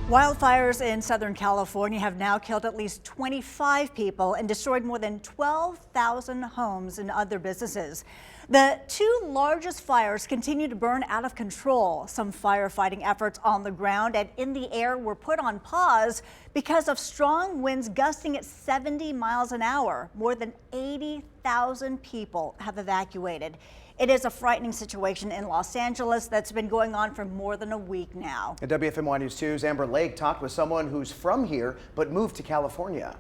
Wildfires in Southern California have now killed at least 25 people and destroyed more than 12,000 homes and other businesses. The two largest fires continue to burn out of control. Some firefighting efforts on the ground and in the air were put on pause because of strong winds gusting at 70 miles an hour. More than 80,000 people have evacuated. It is a frightening situation in Los Angeles that's been going on for more than a week now. At WFMY News 2's Amber Lake talked with someone who's from here but moved to California.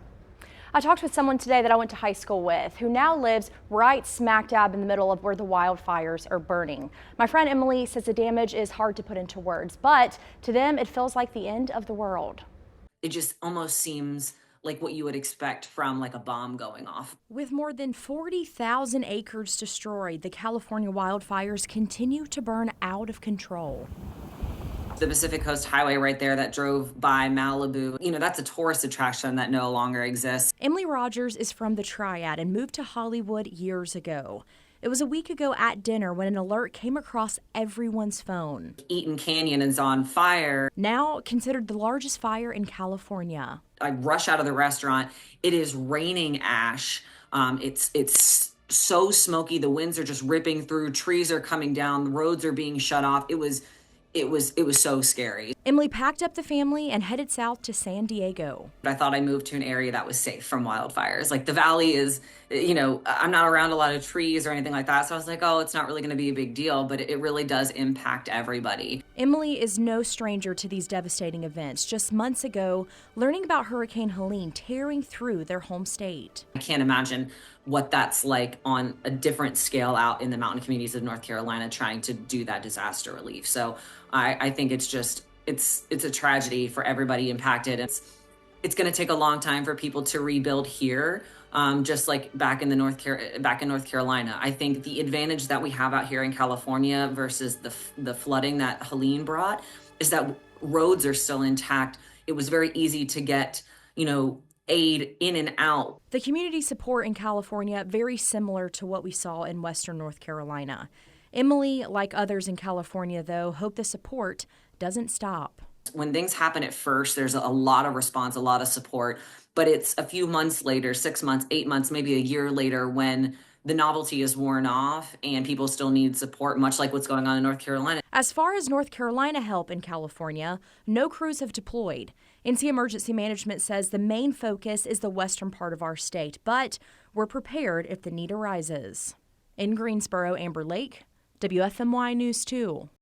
I talked with someone today that I went to high school with who now lives right smack dab in the middle of where the wildfires are burning. My friend Emily says the damage is hard to put into words, but to them it feels like the end of the world. It just almost seems like what you would expect from like a bomb going off. With more than 40,000 acres destroyed, the California wildfires continue to burn out of control. The Pacific Coast Highway right there that drove by Malibu, that's a tourist attraction that no longer exists. Emily Rogers is from the Triad and moved to Hollywood years ago. It was a week ago at dinner when an alert came across everyone's phone. Eaton Canyon is on fire. Now considered the largest fire in California. I rush out of the restaurant. It is raining ash. It's so smoky. The winds are just ripping through. Trees are coming down. The roads are being shut off. It was so scary. Emily packed up the family and headed south to San Diego. I thought I moved to an area that was safe from wildfires. Like the valley is, I'm not around a lot of trees or anything like that. So I was like, oh, it's not really going to be a big deal, but it really does impact everybody. Emily is no stranger to these devastating events. Just months ago, learning about Hurricane Helene tearing through their home state. I can't imagine what that's like on a different scale out in the mountain communities of North Carolina trying to do that disaster relief. So I think it's a tragedy for everybody impacted. It's going to take a long time for people to rebuild here, just like back in North Carolina. I think the advantage that we have out here in California versus the flooding that Helene brought is that roads are still intact. It was very easy to get, aid in and out. The community support in California very similar to what we saw in Western North Carolina. Emily, like others in California, though, hope the support doesn't stop. When things happen at first, there's a lot of response, a lot of support, but it's a few months later, 6 months, 8 months, maybe a year later when the novelty is worn off and people still need support, much like what's going on in North Carolina. As far as North Carolina help in California, no crews have deployed. NC Emergency Management says the main focus is the western part of our state, but we're prepared if the need arises. In Greensboro, Amber Lake, WFMY News 2.